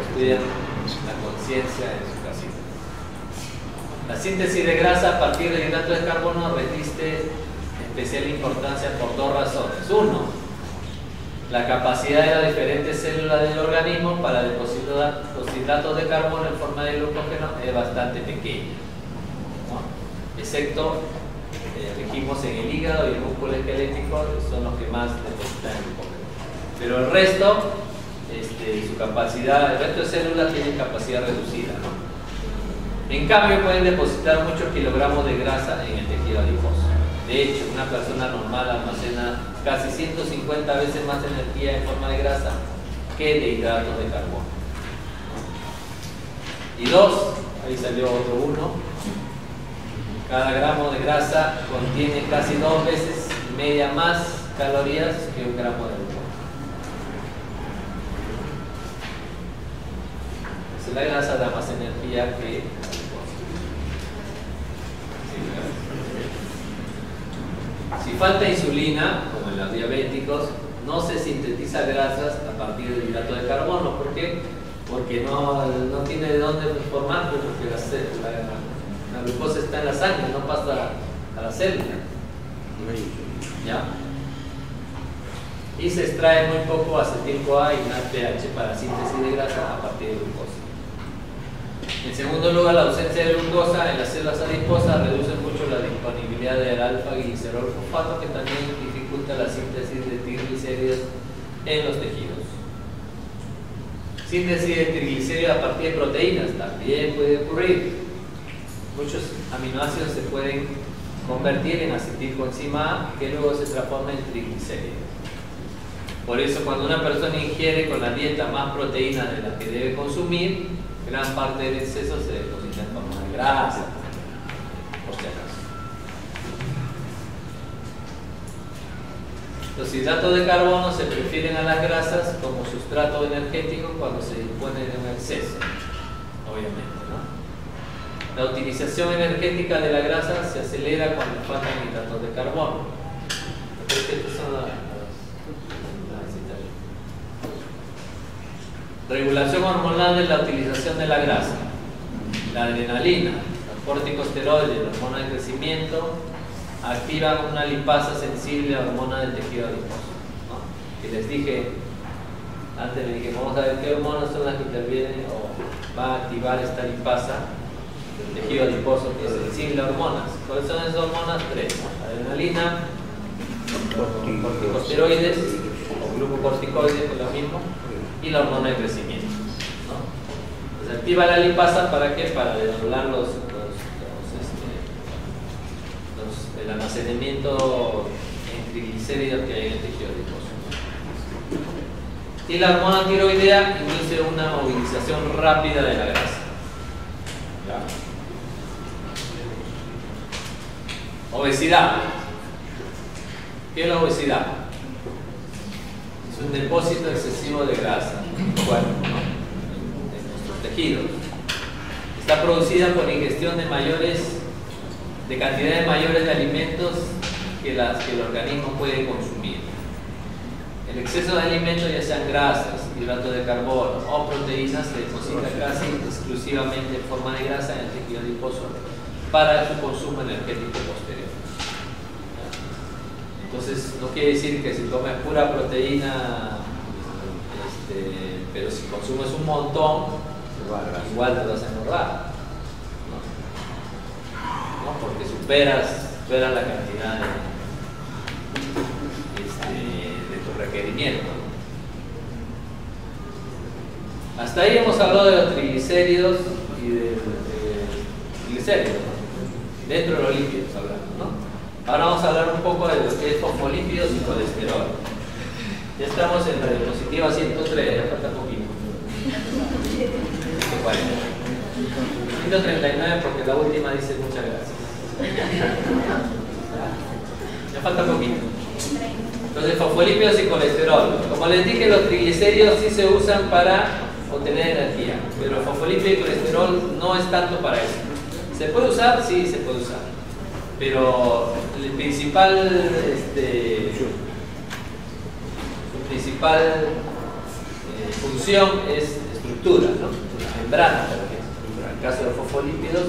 estudian la conciencia en su casita. La síntesis de grasa a partir de hidratos de carbono reviste especial importancia por dos razones. Uno, la capacidad de las diferentes células del organismo para depositar los hidratos de carbono en forma de glucógeno es bastante pequeña, ¿no? Excepto dijimos en el hígado y el músculo esquelético son los que más depositan glucógeno. Pero el resto, su capacidad, el resto de células tienen capacidad reducida, ¿no? En cambio pueden depositar muchos kilogramos de grasa en el tejido adiposo. De hecho, una persona normal almacena casi 150 veces más energía en forma de grasa que de hidratos de carbono. Y dos, ahí salió otro uno, cada gramo de grasa contiene casi 2 veces y media más calorías que un gramo de glucógeno. Entonces la grasa da más energía que si falta insulina, como en los diabéticos, no se sintetiza grasas a partir del hidrato de carbono. ¿Por qué? Porque no tiene de dónde formar, porque la glucosa está en la sangre, no pasa a la célula. ¿Ya? Y se extrae muy poco acetil-CoA y NADPH para síntesis de grasa a partir de glucosa. En segundo lugar, la ausencia de glucosa en las células adiposas reduce mucho la disponibilidad del alfa-glicerol fosfato, que también dificulta la síntesis de triglicéridos en los tejidos. Síntesis de triglicéridos a partir de proteínas también puede ocurrir. Muchos aminoácidos se pueden convertir en acetilcoenzima A, que luego se transforma en triglicéridos. Por eso, cuando una persona ingiere con la dieta más proteínas de las que debe consumir, gran parte del exceso se deposita en forma de grasa, por si acaso. Los hidratos de carbono se prefieren a las grasas como sustrato energético cuando se dispone de un exceso, obviamente, ¿no? La utilización energética de la grasa se acelera cuando faltan hidratos de carbono. Estas son regulación hormonal de la utilización de la grasa. La adrenalina, los corticosteroides, la hormona de crecimiento activan una lipasa sensible a hormona del tejido adiposo, ¿no? Que les dije antes, le dije, vamos a ver qué hormonas son las que intervienen o va a activar esta lipasa del tejido adiposo que es sensible a hormonas. ¿Cuáles son esas hormonas? 3, ¿no? Adrenalina, corticosteroides o glucocorticoides, que es lo mismo, y la hormona de crecimiento, ¿no? Entonces activa la lipasa, ¿para qué? Para desdoblar el almacenamiento en triglicéridos que hay en el tejido adiposo. Y la hormona tiroidea induce una movilización rápida de la grasa. ¿Ya? Obesidad. ¿Qué es la obesidad? Es un depósito excesivo de grasa en el cuerpo, ¿no? En nuestros tejidos. Está producida por ingestión de cantidades mayores de alimentos que el organismo puede consumir. El exceso de alimentos, ya sean grasas, hidratos de carbono o proteínas, se deposita casi exclusivamente en forma de grasa en el tejido adiposo para su consumo energético posterior. Entonces, no quiere decir que si comes pura proteína, pero si consumes un montón, igual te vas a engordar, ¿no? Porque superas la cantidad de tu requerimiento. Hasta ahí hemos hablado de los triglicéridos y de triglicéridos, ¿no? Dentro de los lípidos hablando, ¿no? Ahora vamos a hablar un poco de lo que es fosfolípidos y colesterol. Ya estamos en la diapositiva 103, ya falta poquito. 139 porque la última dice muchas gracias. Ya falta poquito. Entonces, fosfolípidos y colesterol. Como les dije, los triglicéridos sí se usan para obtener energía, pero fosfolípidos y colesterol no es tanto para eso. ¿Se puede usar? Sí, se puede usar. Pero el principal, función es estructura, ¿no? Una membrana, por ejemplo, en el caso de los fosfolípidos,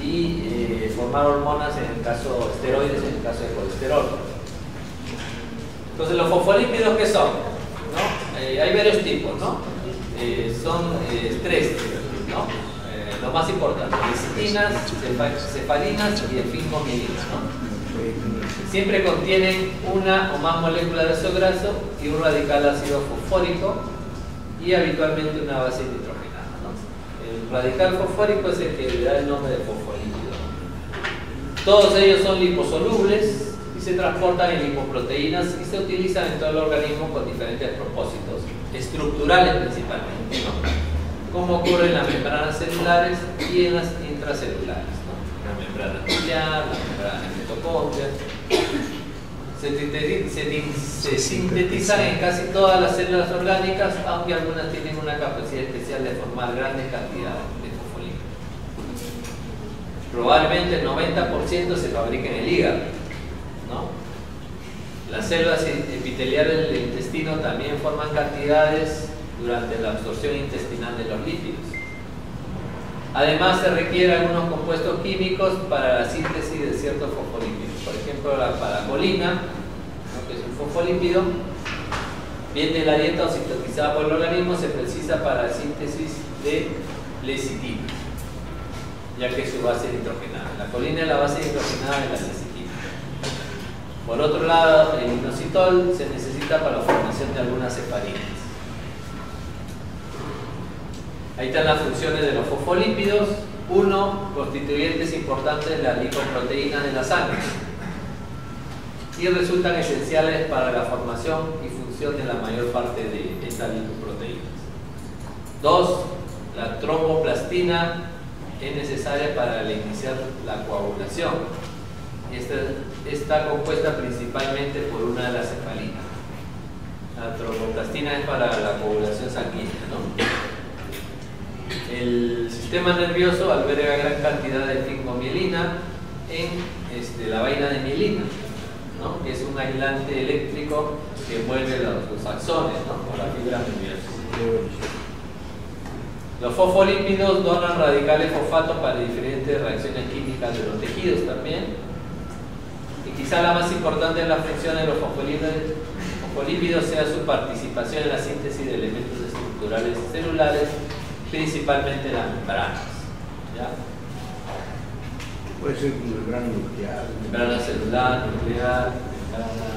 y formar hormonas en el caso esteroides, en el caso de colesterol. Entonces, los fosfolípidos, ¿qué son? ¿No? Hay varios tipos, ¿no? Son tres, ¿no? Lo más importante, lecitinas, cefalinas y efingomilinas, ¿no? Siempre contienen una o más moléculas de ácido graso y un radical ácido fosfórico y habitualmente una base nitrogenada, ¿no? El radical fosfórico es el que le da el nombre de fosfolípido. Todos ellos son liposolubles y se transportan en lipoproteínas y se utilizan en todo el organismo con diferentes propósitos, estructurales principalmente, ¿no? Como ocurre en las membranas celulares y en las intracelulares, ¿no? La membrana nuclear, la membrana de mitocondria. Se sintetizan en casi todas las células orgánicas, aunque algunas tienen una capacidad especial de formar grandes cantidades de fosfolípidos. Probablemente el 90% se fabrica en el hígado, ¿no? Las células epiteliales del intestino también forman cantidades durante la absorción intestinal de los lípidos. Además, se requieren algunos compuestos químicos para la síntesis de ciertos fosfolípidos. Por ejemplo, la paracolina, ¿no? Que es un fosfolípido, bien de la dieta o sintetizada por el organismo, se precisa para la síntesis de lecitina, ya que es su base nitrogenada. La colina es la base nitrogenada de la lecitina. Por otro lado, el inositol se necesita para la formación de algunas cefalinas. Ahí están las funciones de los fosfolípidos. Uno, constituyentes importantes de las lipoproteínas de la sangre y resultan esenciales para la formación y función de la mayor parte de estas lipoproteínas. Dos, la tromboplastina es necesaria para iniciar la coagulación. Esta está compuesta principalmente por una de las cefalinas. La tromboplastina es para la coagulación sanguínea, ¿no? El sistema nervioso alberga gran cantidad de fingomielina en la vaina de mielina, ¿no? Que es un aislante eléctrico que envuelve los axones, ¿no? O la fibra nerviosa. Los fosfolípidos donan radicales fosfato para diferentes reacciones químicas de los tejidos también. Y quizá la más importante de las funciones de los fosfolípidos sea su participación en la síntesis de elementos estructurales celulares, principalmente las membranas, ¿ya? Puede ser membrana nuclear, membrana celular, nuclear, membrana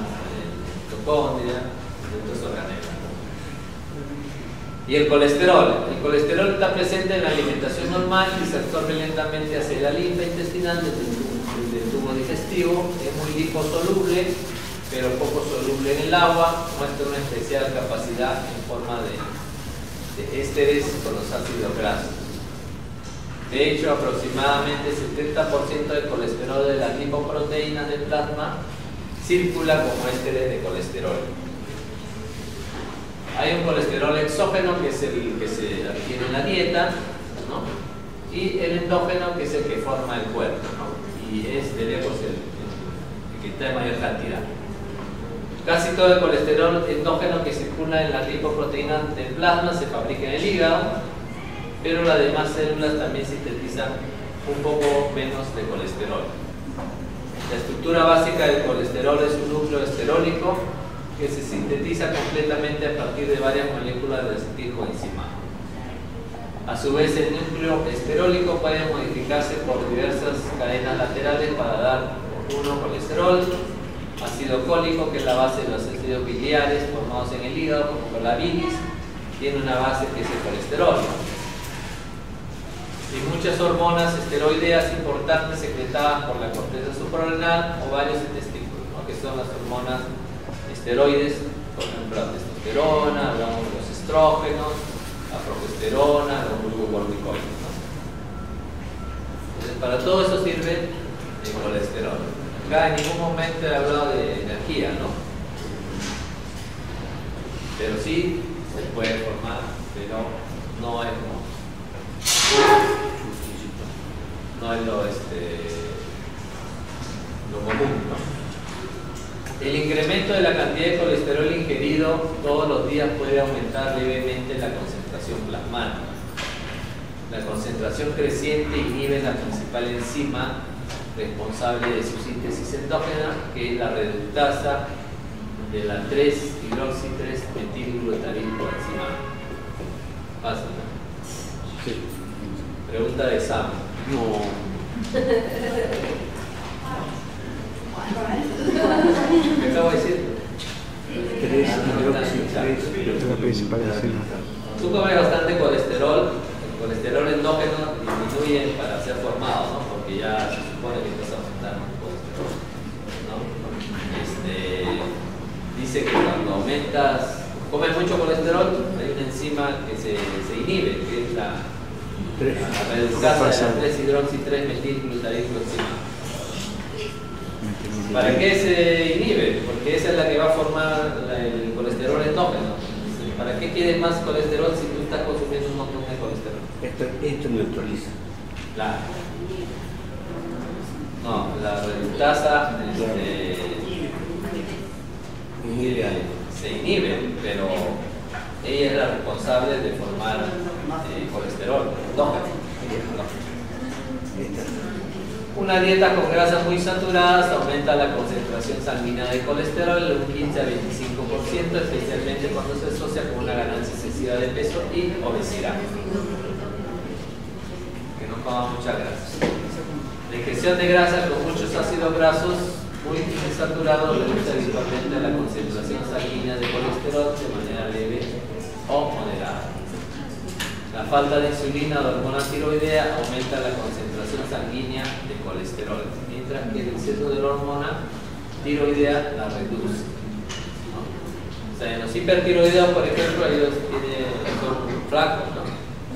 mitocondria, de otros organelos. Y el colesterol está presente en la alimentación normal y se absorbe lentamente hacia la linfa intestinal desde el tubo digestivo. Es muy liposoluble, pero poco soluble en el agua. Muestra una especial capacidad en forma de ésteres con los ácidos grasos. De hecho, aproximadamente 70% del colesterol de las lipoproteínas del plasma circula como ésteres de colesterol. Hay un colesterol exógeno, que es el que se adquiere en la dieta, ¿no? Y el endógeno, que es el que forma el cuerpo, ¿no? Y es de lejos el que está en mayor cantidad. Casi todo el colesterol endógeno que circula en las lipoproteínas del plasma se fabrica en el hígado, pero las demás células también sintetizan un poco menos de colesterol. La estructura básica del colesterol es un núcleo esterólico que se sintetiza completamente a partir de varias moléculas de acetilcoenzima. A su vez, el núcleo esterólico puede modificarse por diversas cadenas laterales para dar colesterol, ácido cólico, que es la base de los ácidos biliares formados en el hígado, como con la bilis, tiene una base que es el colesterol. Y muchas hormonas esteroideas importantes secretadas por la corteza suprarrenal o varios intestinos, ¿no? Que son las hormonas esteroides, por ejemplo la testosterona, hablamos de los estrógenos, la progesterona, los glucocorticoides, ¿no? Entonces, para todo eso sirve el colesterol. Acá en ningún momento he hablado de energía, ¿no? Pero sí se puede formar, pero no es lo común, ¿no? El incremento de la cantidad de colesterol ingerido todos los días puede aumentar levemente la concentración plasmática. La concentración creciente inhibe la principal enzima responsable de su síntesis endógena, que es la reductasa de la 3-hidroxi-3-metilglutaridcoenzima. Fácil, ¿no? Sí. Pregunta de examen. No. ¿Qué acabo de decir? 3-hidroxi-3. Tú comes bastante colesterol, el colesterol endógeno disminuye para ser formado, ¿no? Porque ya se supone que estás aumentando el colesterol, ¿no? Dice que cuando aumentas, comes mucho colesterol, hay una enzima que se inhibe, que es la reductasa de la 3-hidroxi-3-metilglutaridcoenzima. ¿Para qué se inhibe? Porque esa es la que va a formar el colesterol endógeno. ¿Para qué quieres más colesterol si tú estás consumiendo un montón de colesterol? Esto neutraliza. Claro. No, la reductasa se inhibe, pero ella es la responsable de formar colesterol endógeno. Una dieta con grasas muy saturadas aumenta la concentración sanguínea de colesterol en un 15 a 25%, especialmente cuando se asocia con una ganancia excesiva de peso y obesidad. Que no coma mucha grasa. La ingestión de grasa con muchos ácidos grasos muy insaturados reduce habitualmente la concentración sanguínea de colesterol de manera leve o moderada. La falta de insulina o de hormona tiroidea aumenta la concentración sanguínea de colesterol, mientras que el exceso de la hormona tiroidea la reduce, ¿no? O sea, en los hipertiroideos, por ejemplo, ellos son flacos, ¿no?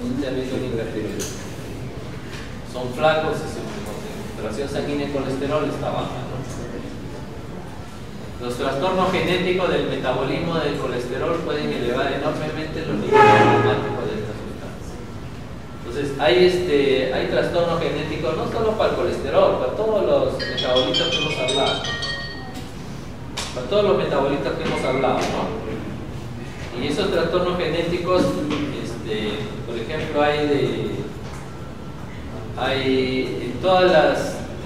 ¿Dónde han visto un hipertiroideo? Son flacos y su concentración sanguínea de colesterol está baja, ¿no? Los trastornos genéticos del metabolismo del colesterol pueden elevar enormemente los niveles plasmáticos de esta sustancia. Entonces, hay trastornos genéticos no solo para el colesterol, para todos los metabolitos que hemos hablado. Para todos los metabolitos que hemos hablado, ¿no? Y esos trastornos genéticos, por ejemplo, hay en todas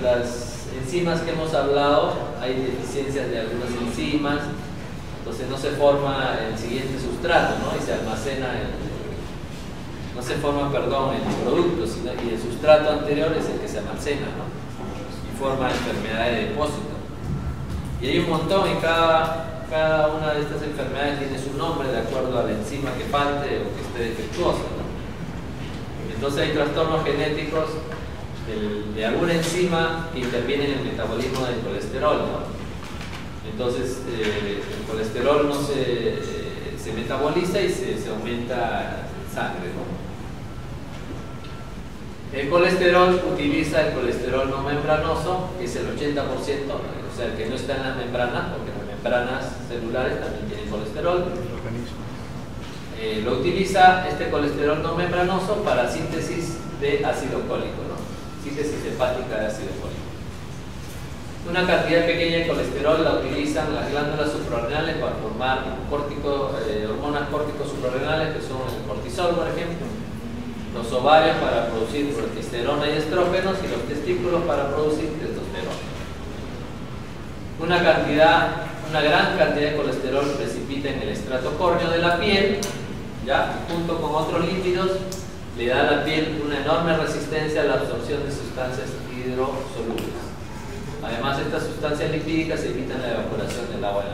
las enzimas que hemos hablado, hay deficiencias de algunas enzimas, entonces no se forma el siguiente sustrato, ¿no? Y se almacena no se forma, perdón, el producto, sino, y el sustrato anterior es el que se almacena, ¿no? Y forma enfermedades de depósito. Y hay un montón, y cada una de estas enfermedades tiene su nombre de acuerdo a la enzima que falte o que esté defectuosa, ¿no? Entonces hay trastornos genéticos de alguna enzima que interviene en el metabolismo del colesterol, ¿no? Entonces el colesterol no se metaboliza y se aumenta en sangre, ¿no? El colesterol utiliza el colesterol no membranoso, que es el 80%, o sea, el que no está en las membranas, porque las membranas celulares también tienen colesterol. Lo utiliza este colesterol no membranoso para síntesis de ácido fólico, ¿no? Síntesis hepática de ácido fólico. Una cantidad pequeña de colesterol la utilizan las glándulas suprarrenales para formar hormonas córticos suprarrenales, que son el cortisol, por ejemplo, los ovarios para producir progesterona y estrógenos, y los testículos para producir testosterona. Una gran cantidad de colesterol precipita en el estrato córneo de la piel, ¿ya? Junto con otros lípidos, le da a la piel una enorme resistencia a la absorción de sustancias hidrosolubles. Además, estas sustancias lipídicas evitan la evaporación del agua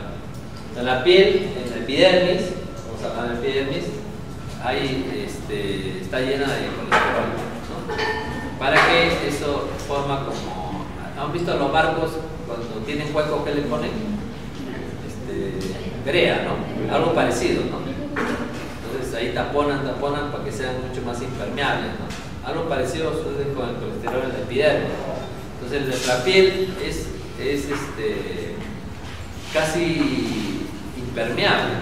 en la piel. En la epidermis, vamos a hablar de epidermis, está llena de colesterol, ¿no? Para que eso forma como... ¿Han visto los barcos cuando tienen huecos que le ponen? Brea, ¿no? Algo parecido, ¿no? Entonces ahí taponan para que sean mucho más impermeables, ¿no? Algo parecido sucede con el colesterol en la epidermis. Entonces nuestra piel es casi impermeable.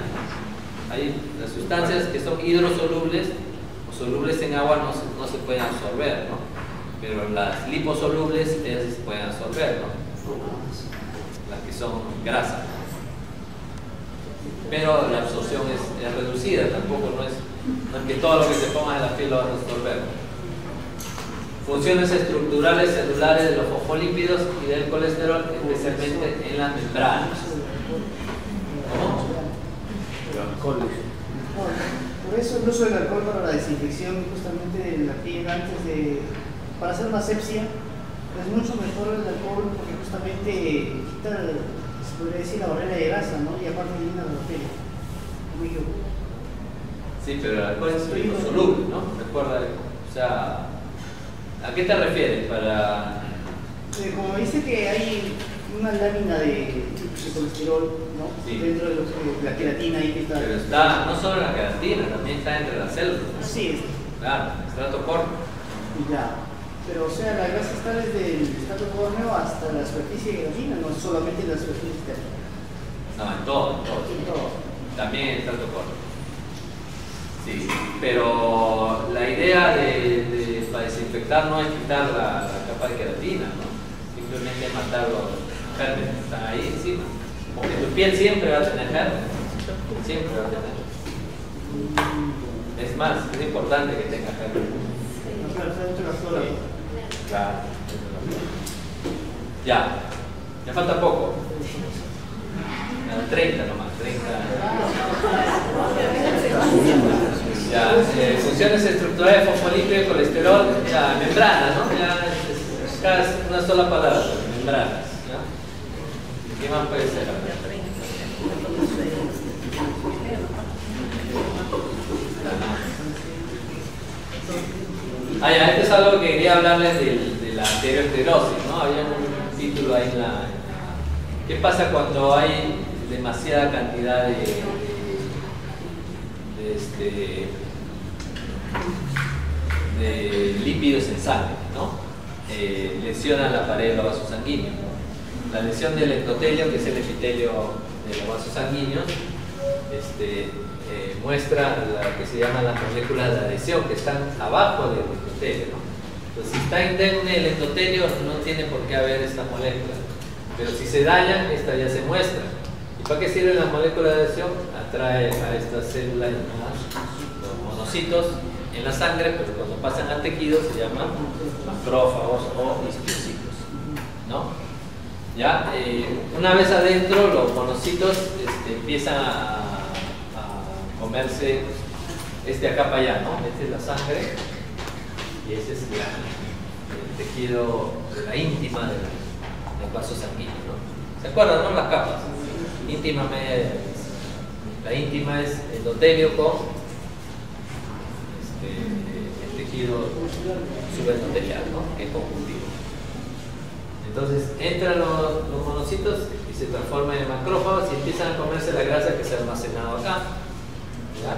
Hay las sustancias que son hidrosolubles o solubles en agua no se pueden absorber, ¿no? Pero las liposolubles ellas se pueden absorber, ¿no? las que son grasas. Pero la absorción es reducida, tampoco no es que todo lo que se ponga en la piel lo va a resolver. Funciones estructurales celulares de los fosfolípidos y del colesterol, especialmente en las membranas. ¿Cómo? Por eso el uso del alcohol para la desinfección justamente de la piel para hacer una asepsia, es mucho mejor el alcohol porque justamente quita, se podría decir, la barrera de grasa, ¿no? Y aparte elimina la bacteria. Sí, pero el alcohol es liposoluble, ¿no? Recuerda, o sea, ¿a qué te refieres? Como dice que hay una lámina de colesterol, ¿no? Sí. Dentro de la queratina ahí que está. Pero está no solo en la queratina, también está entre las células. Sí. Claro, el estrato córneo. Ya. Pero o sea, la grasa está desde el estrato córneo hasta la superficie de queratina, no solamente en la superficie externa. No, en todo. También en el estrato córneo. Sí, pero la idea para desinfectar no es quitar la capa de queratina, ¿no? Simplemente matar los gérmenes que están ahí encima. Porque tu piel siempre va a tener gérmenes. Siempre va a tener. Es más, es importante que tenga gérmenes. Claro. Ya. Me falta poco. 30 nomás, 30. Ya, funciones estructurales de fosfolípido y colesterol, ya, membranas, ¿no? Ya, es una sola palabra, membranas. ¿No? ¿Qué más puede ser? Ah, ya, esto es algo que quería hablarles de la arteriosclerosis, ¿no? Había un título ahí en la... ¿Qué pasa cuando hay demasiada cantidad de lípidos en sangre, ¿no? Lesionan la pared de los vasos sanguíneos. La lesión del endotelio, que es el epitelio de los vasos sanguíneos, muestra lo que se llaman las moléculas de adhesión, que están abajo del endotelio, ¿no? Entonces, si está indemne el endotelio, no tiene por qué haber esta molécula. Pero si se dañan, esta ya se muestra. ¿Y para qué sirven las moléculas de adhesión? Atrae a estas células llamadas los monocitos en la sangre, pero cuando pasan al tejido se llaman macrófagos o histocitos, ¿no? Ya, una vez adentro, los monocitos empiezan a comerse acá para allá, ¿no? Esta es la sangre y ese es el tejido de la íntima del vaso sanguíneo, ¿no? ¿Se acuerdan, no? Las capas. Íntima, media. La íntima es endotelio con el tejido subendotelial, ¿no? Que es conjuntivo. Entonces entran los monocitos y se transforman en macrófagos y empiezan a comerse la grasa que se ha almacenado acá. ¿Ya?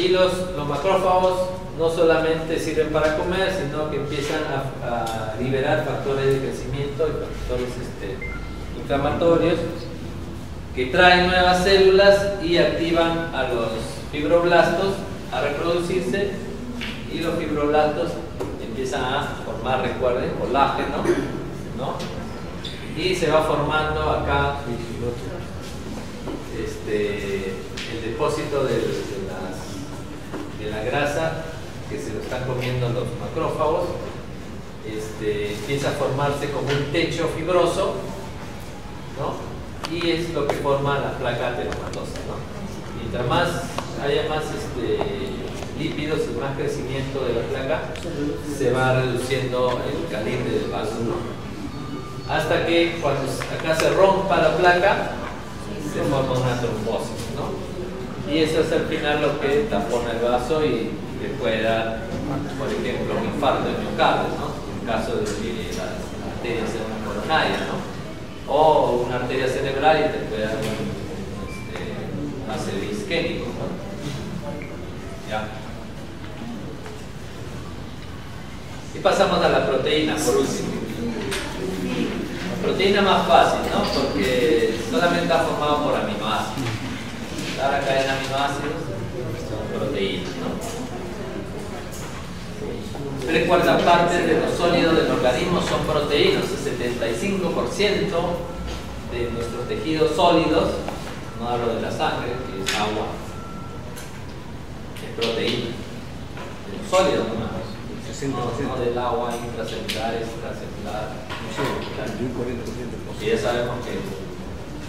Y los macrófagos no solamente sirven para comer, sino que empiezan a liberar factores de crecimiento y factores inflamatorios que traen nuevas células y activan a los fibroblastos a reproducirse, y los fibroblastos empiezan a formar, recuerden, colágeno, ¿no? Y se va formando acá el depósito de la grasa que se lo están comiendo los macrófagos. Empieza a formarse como un techo fibroso, ¿no? Y es lo que forma la placa ateromatosa, ¿no? Mientras más haya más lípidos y más crecimiento de la placa, se va reduciendo el calibre del vaso, ¿no? Hasta que cuando acá se rompa la placa, se forma una trombosis, ¿no? Y eso es al final lo que tapona el vaso y te puede dar, por ejemplo, un infarto de miocardio, ¿no? En caso de que la arteria sea una coronaria, ¿no? O una arteria cerebral y te puede dar un ácido isquémico, ¿no? ¿Ya? Y pasamos a la proteína, por último. La proteína más fácil, ¿no? Porque solamente está formado por aminoácidos. Cada cadena de aminoácidos son proteínas, ¿no? 3/4 partes de los sólidos del organismo son proteínas, el 75% de nuestros tejidos sólidos, no hablo de la sangre, que es agua, es proteína, de los sólidos nomás, no del agua intracelular, extracelular, porque ya sabemos que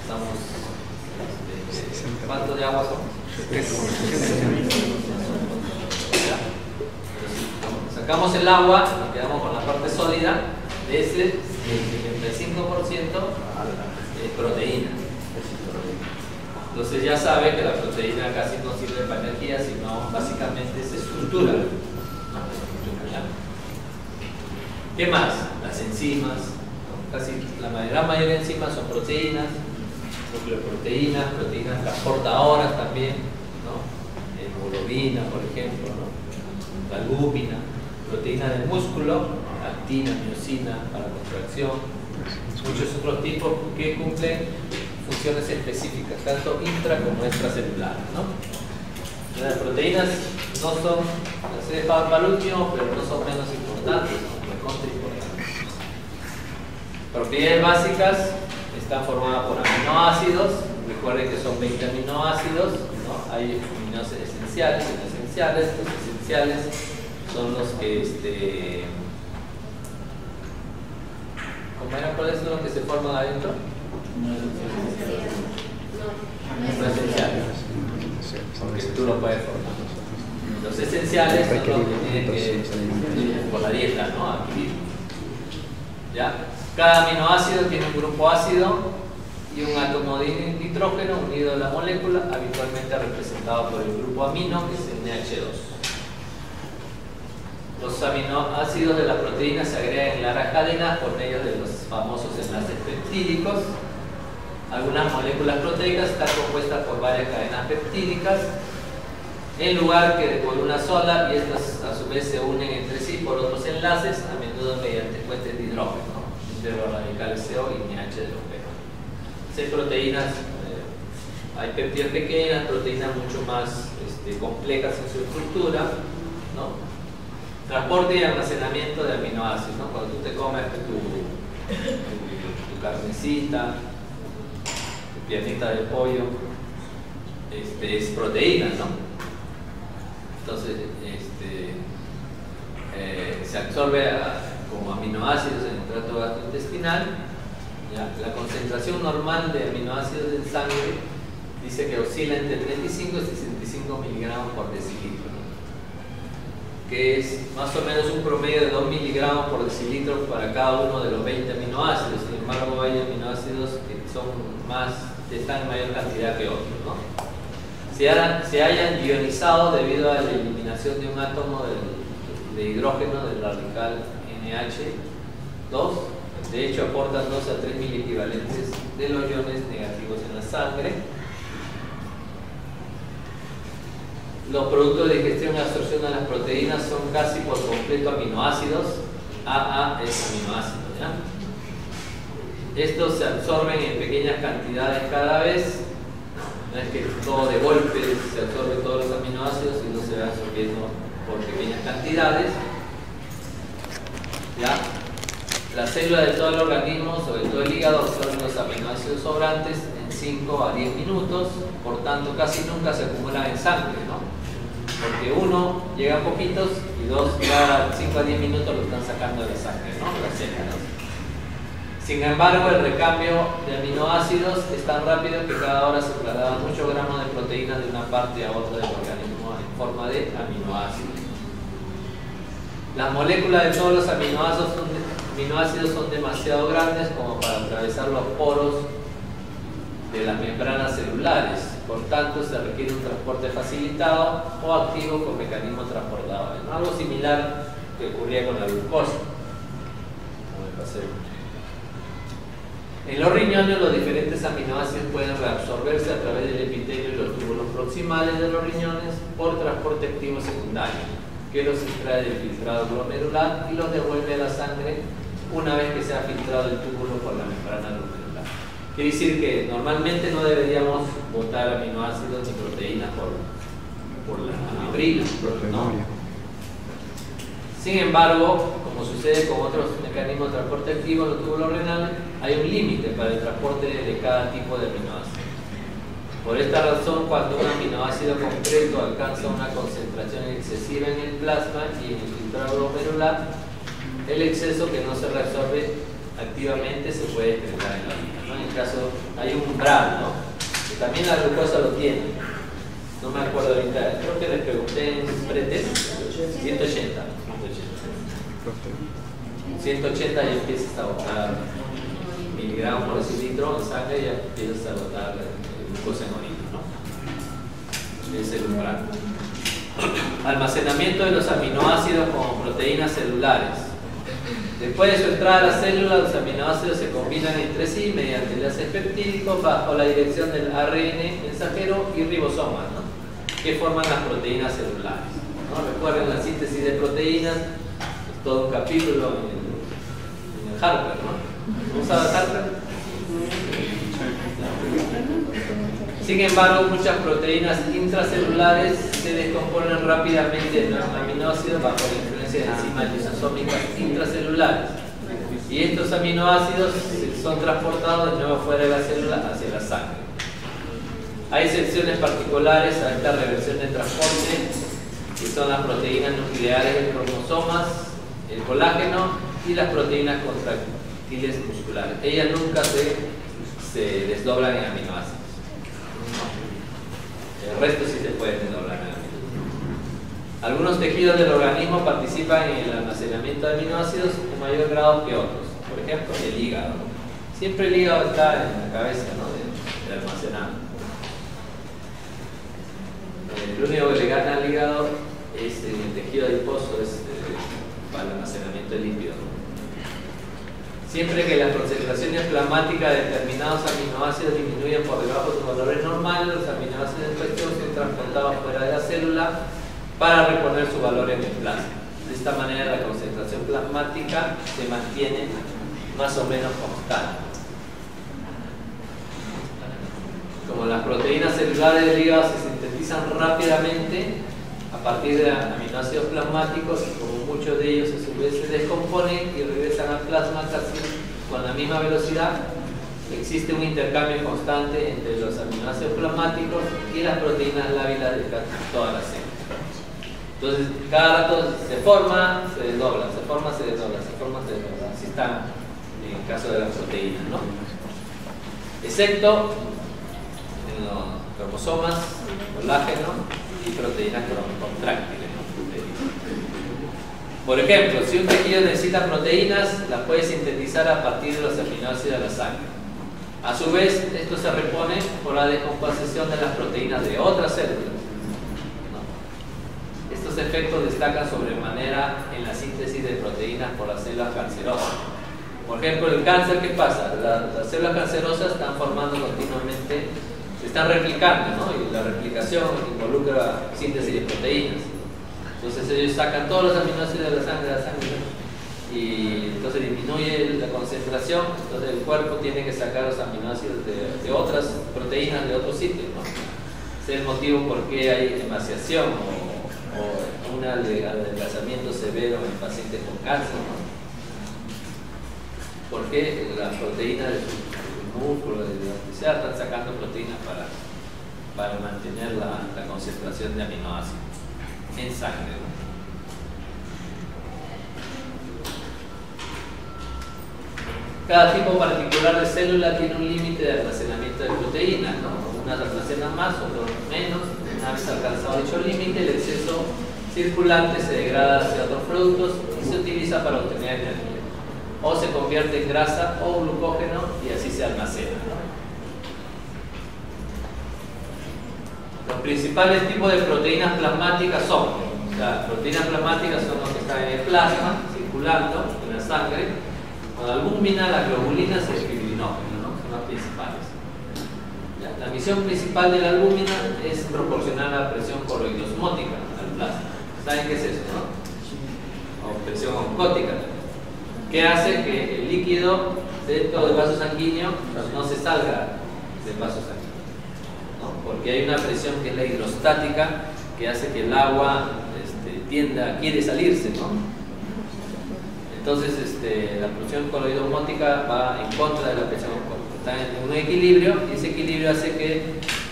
estamos, ¿cuánto de agua somos? Sacamos el agua y quedamos con la parte sólida. De ese, el 75% es proteína. Entonces ya sabe que la proteína casi no sirve para energía, sino básicamente es estructura. ¿Qué más? Las enzimas. Casi la gran mayoría de enzimas son proteínas, nucleoproteínas, proteínas transportadoras también, ¿no? Hemoglobina, por ejemplo, ¿no? La albúmina, proteína del músculo, actina, miosina para contracción, muchos otros tipos que cumplen funciones específicas, tanto intra como extracelulares, ¿no? Las proteínas no son, para el último, pero no son menos importantes, son recontra importantes. Propiedades básicas están formadas por aminoácidos. Recuerden que son 20 aminoácidos, ¿no? Hay aminoácidos esenciales y no esenciales. Los esenciales son los que ¿cómo era? ¿Cuáles son los que se forman adentro? No esenciales, porque tú lo puedes formar. Los esenciales son los que tienen que por la dieta, ¿no? Adquirir. ¿Ya? Cada aminoácido tiene un grupo ácido y un átomo de nitrógeno unido a la molécula, habitualmente representado por el grupo amino, que es el NH2. Los aminoácidos de la proteína se agregan en largas cadenas por medio de los famosos enlaces peptídicos. Algunas moléculas proteicas están compuestas por varias cadenas peptídicas, en lugar que por una sola, y estas a su vez se unen entre sí por otros enlaces, a menudo mediante puentes de hidrógeno, entre los radicales CO y NH2. Hay proteínas, hay péptidas pequeñas, proteínas mucho más complejas en su estructura, ¿no? Transporte y almacenamiento de aminoácidos, ¿no? Cuando tú te comes tu carnecita, tu piernita de pollo, es proteína, ¿no? Entonces, se absorbe como aminoácidos en el tracto gastrointestinal. ¿Ya? La concentración normal de aminoácidos en sangre dice que oscila entre 35 y 65 miligramos por decilitro, ¿no? Que es más o menos un promedio de 2 miligramos por decilitro para cada uno de los 20 aminoácidos. Sin embargo, hay aminoácidos que están en mayor cantidad que otros, ¿no? Se hayan ionizado debido a la eliminación de un átomo de hidrógeno del radical NH2. De hecho, aportan 2 a 3 mil equivalentes de los iones negativos en la sangre. Los productos de digestión y absorción de las proteínas son casi por completo aminoácidos. AA es aminoácido, ¿ya? Estos se absorben en pequeñas cantidades cada vez. No es que todo de golpe se absorbe todos los aminoácidos, sino se va absorbiendo por pequeñas cantidades. ¿Ya? La célula de todo el organismo, sobre todo el hígado, absorbe los aminoácidos sobrantes en 5 a 10 minutos, por tanto casi nunca se acumulan en sangre, ¿no? Porque uno, llegan poquitos y dos, cada 5 a 10 minutos lo están sacando de la sangre, ¿no? Las células. Sin embargo, el recambio de aminoácidos es tan rápido que cada hora se trasladan muchos gramos de proteínas de una parte a otra del organismo en forma de aminoácidos. Las moléculas de todos los aminoácidos son demasiado grandes como para atravesar los poros de las membranas celulares. Por tanto, se requiere un transporte facilitado o activo con mecanismos transportadores, ¿no? Algo similar que ocurría con la glucosa, como el paseo. En los riñones, los diferentes aminoácidos pueden reabsorberse a través del epitelio y los túbulos proximales de los riñones por transporte activo secundario, que los extrae del filtrado glomerular y los devuelve a la sangre una vez que se ha filtrado el túbulo por la membrana glomerular. Quiere decir que normalmente no deberíamos botar aminoácidos ni proteínas por la membrana, ¿no? Sin embargo, como sucede con otros mecanismos de transporte activo en los túbulos renales, hay un límite para el transporte de cada tipo de aminoácido. Por esta razón, cuando un aminoácido concreto alcanza una concentración excesiva en el plasma y en el filtrado glomerular, el exceso que no se reabsorbe activamente se puede excretar en la orina, ¿no? En el caso, hay un umbral, ¿no? Que también la glucosa lo tiene. No me acuerdo ahorita, creo que les pregunté en pretest, 180. 180 ya empiezas a botar miligramos por decilitro en sangre y ya empiezas a botar glucosa en orina, ¿no? Es el umbral. Almacenamiento de los aminoácidos como proteínas celulares. Después de su entrada a la célula, los aminoácidos se combinan entre sí mediante enlaces peptídicos bajo la dirección del ARN mensajero y ribosomas, ¿no? Que forman las proteínas celulares, ¿no? Recuerden la síntesis de proteínas, es todo un capítulo en el Harper, ¿no? ¿Usaba Harper? Sin embargo, muchas proteínas intracelulares se descomponen rápidamente en los aminoácidos bajo la influencia de enzimas lisosómicas intracelulares. Y estos aminoácidos son transportados de nuevo fuera de la célula hacia la sangre. Hay excepciones particulares a esta reversión de transporte, que son las proteínas nucleares de cromosomas, el colágeno y las proteínas contractiles musculares. Ellas nunca se desdoblan en aminoácidos. El resto sí se puede desdoblar en aminoácidos. Algunos tejidos del organismo participan en el almacenamiento de aminoácidos en mayor grado que otros. Por ejemplo, el hígado. Siempre el hígado está en la cabeza, ¿no? de almacenar. El único que le gana al hígado es el tejido adiposo, para el almacenamiento de lípidos. Siempre que las concentraciones plasmáticas de determinados aminoácidos disminuyen por debajo de sus valores normales, los aminoácidos en cuestión son transportados fuera de la célula para reponer su valor en el plasma. De esta manera la concentración plasmática se mantiene más o menos constante. Como las proteínas celulares del hígado se sintetizan rápidamente a partir de aminoácidos plasmáticos, y como muchos de ellos a su vez se descomponen y regresan al plasma casi con la misma velocidad, existe un intercambio constante entre los aminoácidos plasmáticos y las proteínas lábilas de todas las células. Entonces, cada rato se forma, se desdobla, se forma, se desdobla, se forma, se desdobla. Así está en el caso de las proteínas, ¿no? Excepto en los cromosomas, colágeno y proteínas contráctiles, ¿no? Por ejemplo, si un tejido necesita proteínas, las puede sintetizar a partir de los aminoácidos de la sangre. A su vez, esto se repone por la descomposición de las proteínas de otras células. Estos efectos destacan sobremanera en la síntesis de proteínas por las células cancerosas. Por ejemplo, el cáncer, ¿qué pasa? Las células cancerosas están formando continuamente, se están replicando, ¿no? Y la replicación involucra síntesis de proteínas. Entonces ellos sacan todos los aminoácidos de la sangre, y entonces disminuye la concentración, entonces el cuerpo tiene que sacar los aminoácidos de otras proteínas de otros sitios, ¿no? Ese es el motivo por qué hay emaciación o un adelgazamiento severo en pacientes con cáncer, ¿no? Porque las proteínas de su músculo, de la articular, están sacando proteínas para mantener la concentración de aminoácidos en sangre, ¿no? Cada tipo particular de célula tiene un límite de almacenamiento de proteínas, ¿no? Unas almacenan más, otras menos. Una vez alcanzado dicho límite, el exceso circulante se degrada hacia otros productos y se utiliza para obtener energía. O se convierte en grasa o glucógeno y así se almacena, ¿no? Los principales tipos de proteínas plasmáticas son, proteínas plasmáticas son las que están en el plasma, circulando en la sangre, con la albúmina, las globulinas y el fibrinógeno, ¿no? Son las principales. La misión principal de la albúmina es proporcionar la presión coroidosmótica al plasma. ¿Saben qué es eso, no? O presión oncótica, que hace que el líquido dentro del vaso sanguíneo no se salga del vaso sanguíneo, ¿no? Porque hay una presión que es la hidrostática, que hace que el agua quiere salirse, ¿no? Entonces la pulsión coloidosmótica va en contra de la presión alcohólica. Está en un equilibrio y ese equilibrio hace que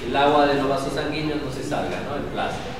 el agua de los vasos sanguíneos no se salga, ¿no? El plasma.